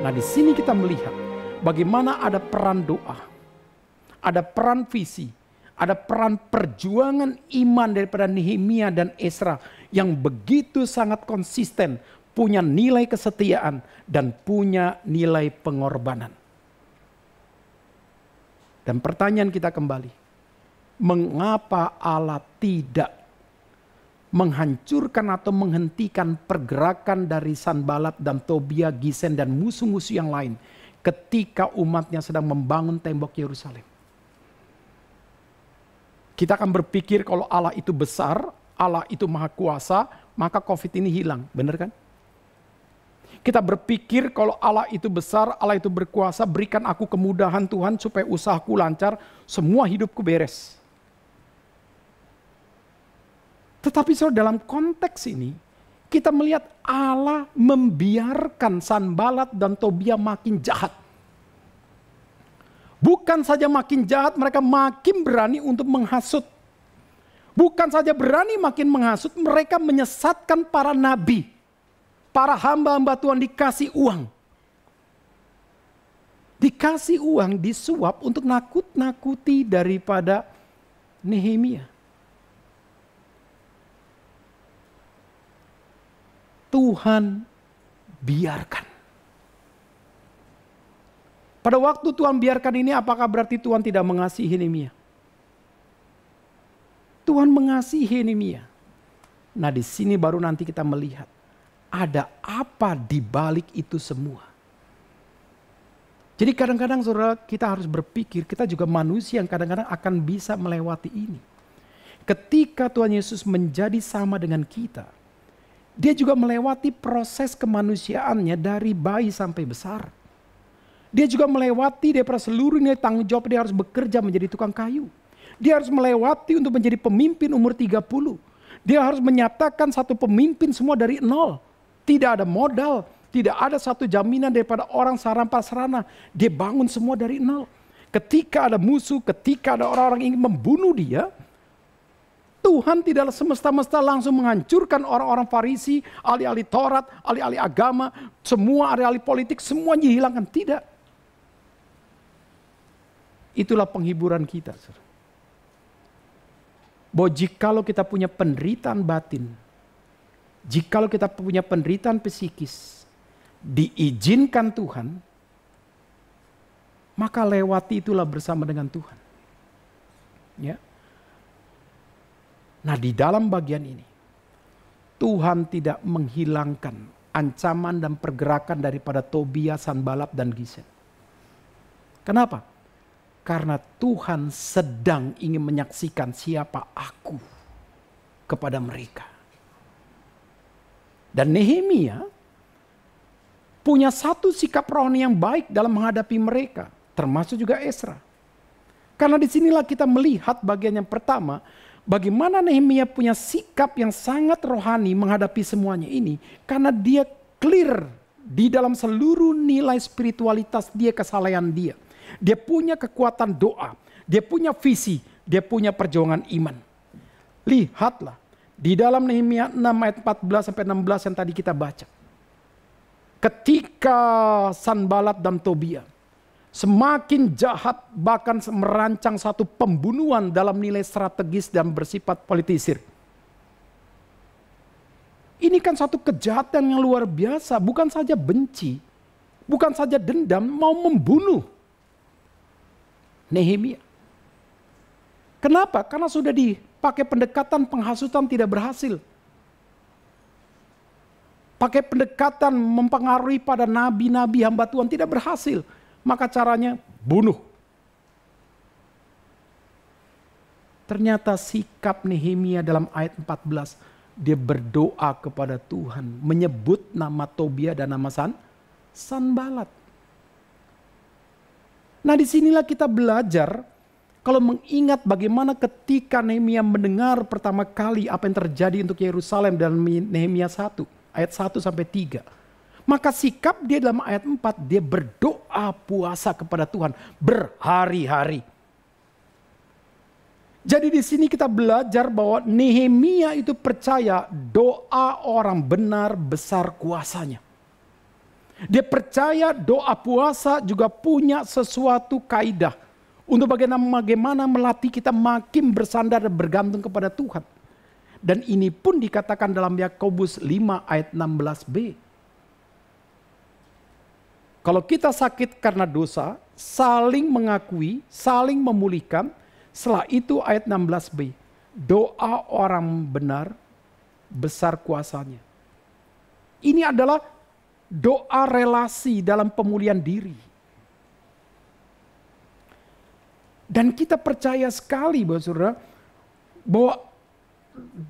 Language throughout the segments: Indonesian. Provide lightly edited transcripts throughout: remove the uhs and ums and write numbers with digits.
Nah, di sini kita melihat bagaimana ada peran doa, ada peran visi, ada peran perjuangan iman daripada Nehemia dan Ezra yang begitu sangat konsisten, punya nilai kesetiaan dan punya nilai pengorbanan. Dan pertanyaan kita kembali, mengapa Allah tidak menghancurkan atau menghentikan pergerakan dari Sanbalat dan Tobia, Gesem dan musuh-musuh yang lain ketika umatnya sedang membangun tembok Yerusalem? Kita akan berpikir kalau Allah itu besar, Allah itu maha kuasa, maka COVID ini hilang, benar kan? Kita berpikir kalau Allah itu besar, Allah itu berkuasa, berikan aku kemudahan Tuhan supaya usahaku lancar, semua hidupku beres. Tetapi saudara, dalam konteks ini kita melihat Allah membiarkan Sanbalat dan Tobia makin jahat. Bukan saja makin jahat, mereka makin berani untuk menghasut. Bukan saja berani makin menghasut, mereka menyesatkan para nabi. Para hamba-hamba Tuhan dikasih uang. Dikasih uang, disuap untuk nakut-nakuti daripada Nehemia. Tuhan biarkan. Pada waktu Tuhan biarkan ini, apakah berarti Tuhan tidak mengasihi Nehemia? Tuhan mengasihi Nehemia. Nah, di sini baru nanti kita melihat ada apa di balik itu semua. Jadi kadang-kadang saudara, kita harus berpikir, kita juga manusia yang kadang-kadang akan bisa melewati ini. Ketika Tuhan Yesus menjadi sama dengan kita, dia juga melewati proses kemanusiaannya dari bayi sampai besar. Dia juga melewati daripada seluruh nilai tanggung jawab, dia harus bekerja menjadi tukang kayu. Dia harus melewati untuk menjadi pemimpin umur 30. Dia harus menyatakan satu pemimpin semua dari nol. Tidak ada modal, tidak ada satu jaminan daripada orang sarana. Dia bangun semua dari nol. Ketika ada musuh, ketika ada orang-orang yang ingin membunuh dia, Tuhan tidak semesta-mesta langsung menghancurkan orang-orang Farisi, ahli-ahli Taurat, ahli-ahli agama, semua ahli-ahli politik, semuanya dihilangkan. Tidak. Itulah penghiburan kita. Bahwa jikalau kita punya penderitaan batin, jikalau kita punya penderitaan psikis, diizinkan Tuhan, maka lewati itulah bersama dengan Tuhan. Ya. Nah, di dalam bagian ini, Tuhan tidak menghilangkan ancaman dan pergerakan daripada Tobia, Sanbalat, dan Gesem. Kenapa? Karena Tuhan sedang ingin menyaksikan siapa aku kepada mereka. Dan Nehemia punya satu sikap rohani yang baik dalam menghadapi mereka, termasuk juga Ezra. Karena disinilah kita melihat bagian yang pertama, bagaimana Nehemia punya sikap yang sangat rohani menghadapi semuanya ini. Karena dia clear di dalam seluruh nilai spiritualitas dia, kesalehan dia. Dia punya kekuatan doa, dia punya visi, dia punya perjuangan iman. Lihatlah di dalam Nehemia 6 ayat 14-16 yang tadi kita baca. Ketika Sanbalat dan Tobia semakin jahat, bahkan merancang satu pembunuhan dalam nilai strategis dan bersifat politisir. Ini kan satu kejahatan yang luar biasa, bukan saja benci, bukan saja dendam, mau membunuh Nehemia. Kenapa? Karena sudah dipakai pendekatan penghasutan tidak berhasil. Pakai pendekatan mempengaruhi pada nabi-nabi hamba Tuhan tidak berhasil. Maka caranya bunuh. Ternyata sikap Nehemia dalam ayat 14, dia berdoa kepada Tuhan, menyebut nama Tobia dan nama Sanbalat. Nah, disinilah kita belajar kalau mengingat bagaimana ketika Nehemia mendengar pertama kali apa yang terjadi untuk Yerusalem dalam Nehemia 1 ayat 1-3. Maka sikap dia dalam ayat 4, dia berdoa puasa kepada Tuhan berhari-hari. Jadi di sini kita belajar bahwa Nehemia itu percaya doa orang benar besar kuasanya. Dia percaya doa puasa juga punya sesuatu kaidah untuk bagaimana melatih kita makin bersandar dan bergantung kepada Tuhan. Dan ini pun dikatakan dalam Yakobus 5 ayat 16b. Kalau kita sakit karena dosa, saling mengakui, saling memulihkan. Setelah itu ayat 16b. Doa orang benar besar kuasanya. Ini adalah doa relasi dalam pemulihan diri. Dan kita percaya sekali bahwa saudara, bahwa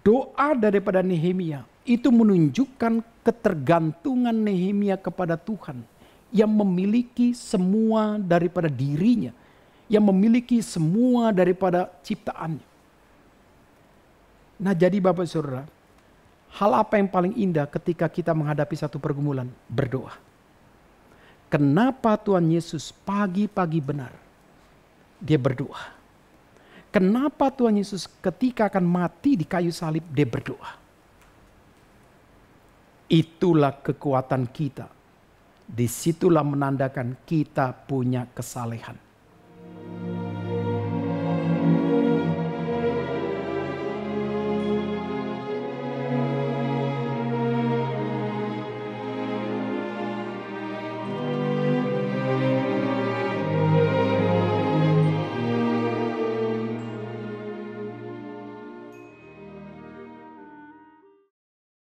doa daripada Nehemia itu menunjukkan ketergantungan Nehemia kepada Tuhan yang memiliki semua daripada dirinya, yang memiliki semua daripada ciptaannya. Nah, jadi Bapak Saudara, hal apa yang paling indah ketika kita menghadapi satu pergumulan? Berdoa. Kenapa Tuhan Yesus pagi-pagi benar? Dia berdoa. Kenapa Tuhan Yesus ketika akan mati di kayu salib, dia berdoa. Itulah kekuatan kita. Disitulah menandakan kita punya kesalehan.